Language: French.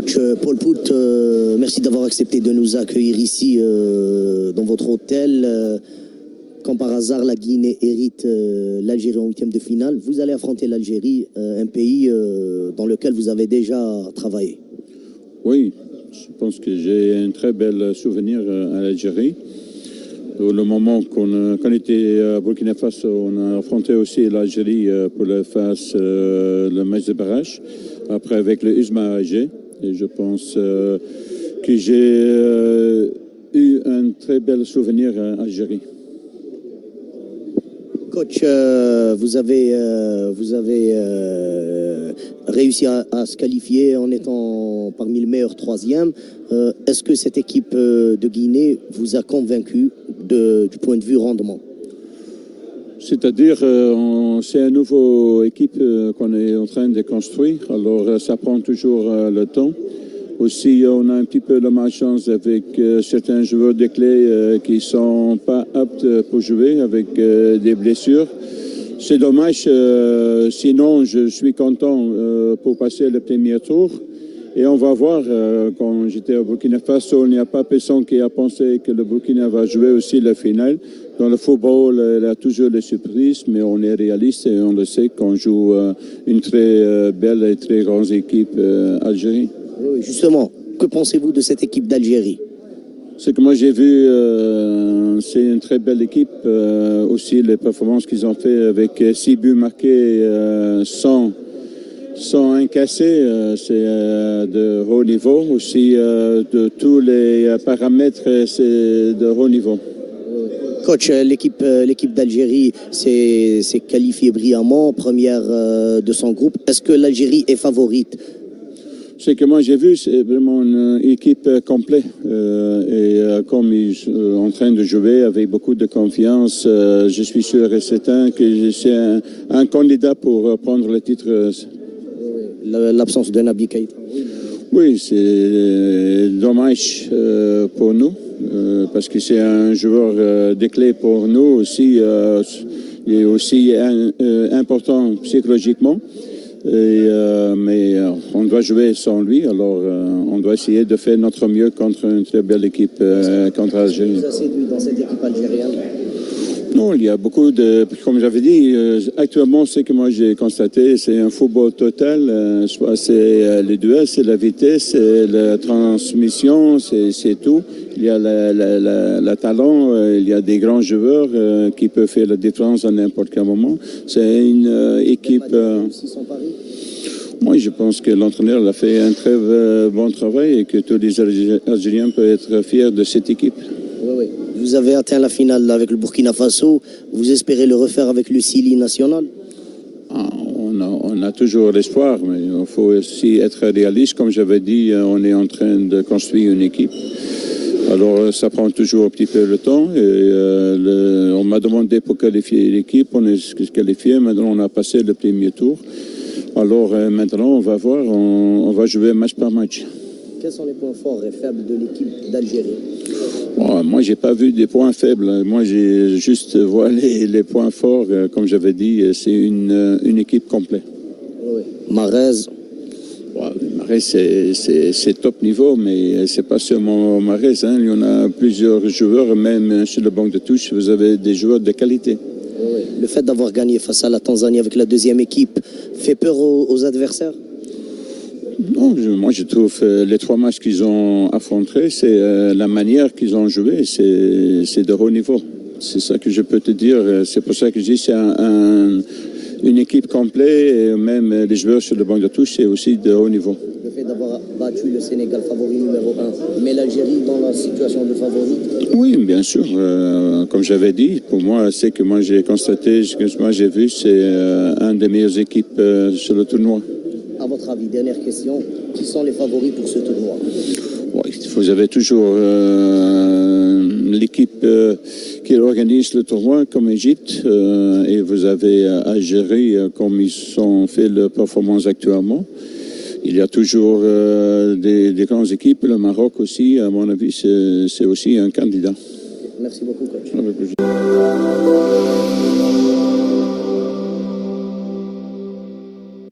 Coach Paul Pout, merci d'avoir accepté de nous accueillir ici dans votre hôtel. Quand par hasard la Guinée hérite l'Algérie en huitième de finale, vous allez affronter l'Algérie, un pays dans lequel vous avez déjà travaillé. Oui, je pense que j'ai un très bel souvenir à l'Algérie. Le moment qu'on était à Burkina Faso, on a affronté aussi l'Algérie pour le match de barrage, après avec le USMA AG. Et je pense que j'ai eu un très bel souvenir à Algérie. Coach, vous avez réussi à se qualifier en étant parmi les meilleurs troisièmes. Est-ce que cette équipe de Guinée vous a convaincu du point de vue rendement? C'est-à-dire, c'est une nouvelle équipe qu'on est en train de construire. Alors, ça prend toujours le temps. Aussi, on a un petit peu de malchance avec certains joueurs de clés qui ne sont pas aptes pour jouer avec des blessures. C'est dommage. Sinon, je suis content pour passer le premier tour. Et on va voir, quand j'étais au Burkina Faso, il n'y a pas personne qui a pensé que le Burkina va jouer aussi la finale. Dans le football, il y a toujours les surprises, mais on est réaliste et on le sait qu'on joue une très belle et très grande équipe Algérie. Oui, justement, que pensez-vous de cette équipe d'Algérie? Ce que moi j'ai vu, c'est une très belle équipe. Aussi les performances qu'ils ont fait avec 6 buts marqués sans incasser, c'est de haut niveau. Aussi de tous les paramètres, c'est de haut niveau. Coach, l'équipe d'Algérie s'est qualifiée brillamment, première de son groupe. Est-ce que l'Algérie est favorite? Ce que moi j'ai vu, c'est vraiment une équipe complète. Comme ils sont en train de jouer avec beaucoup de confiance, je suis sûr et certain que c'est un candidat pour prendre le titre. L'absence de Naby Keïta. Oui, c'est dommage pour nous, parce que c'est un joueur de clé pour nous aussi. Il est aussi important psychologiquement. Mais on doit jouer sans lui, alors on doit essayer de faire notre mieux contre une très belle équipe contre l'Algérie. Vous avez séduit dans cette équipe algérienne? Non, il y a beaucoup de... Comme j'avais dit, actuellement, ce que moi j'ai constaté, c'est un football total. Soit c'est les duels, c'est la vitesse, c'est la transmission, c'est tout. Il y a le talent, il y a des grands joueurs qui peuvent faire la différence à n'importe quel moment. C'est une équipe... Moi, je pense que l'entraîneur a fait un très bon travail et que tous les Algériens peuvent être fiers de cette équipe. Oui. Vous avez atteint la finale avec le Burkina Faso. Vous espérez le refaire avec le Sili national? On a toujours l'espoir, mais il faut aussi être réaliste. Comme j'avais dit, on est en train de construire une équipe. Alors, ça prend toujours un petit peu le temps. Et, on m'a demandé pour qualifier l'équipe. On est qualifié. Maintenant, on a passé le premier tour. Alors, maintenant, on va voir. On va jouer match par match. Quels sont les points forts et faibles de l'équipe d'Algérie? Moi, j'ai pas vu des points faibles. Moi, j'ai juste vu les points forts. Comme j'avais dit, c'est une équipe complète. Oui. Mahrez. Mahrez, c'est top niveau, mais c'est pas seulement Mahrez. Il y en a plusieurs joueurs, même sur le banc de touche, vous avez des joueurs de qualité. Oui. Le fait d'avoir gagné face à la Tanzanie avec la deuxième équipe fait peur aux adversaires? Non, moi je trouve les 3 matchs qu'ils ont affrontés, c'est la manière qu'ils ont joué, c'est de haut niveau. C'est ça que je peux te dire. C'est pour ça que je dis c'est une équipe complète et même les joueurs sur le banc de touche, c'est aussi de haut niveau. Le fait d'avoir battu le Sénégal favori numéro 1, mais l'Algérie dans la situation de favori? Oui, bien sûr. Comme j'avais dit, pour moi, c'est que moi j'ai constaté, ce que moi j'ai vu, c'est une des meilleures équipes sur le tournoi. À votre avis, dernière question, qui sont les favoris pour ce tournoi? Oui, vous avez toujours l'équipe qui organise le tournoi comme Égypte et vous avez Algérie comme ils ont fait leur performance actuellement. Il y a toujours des grandes équipes. Le Maroc aussi, à mon avis, c'est aussi un candidat. Merci beaucoup, coach. Avec plaisir.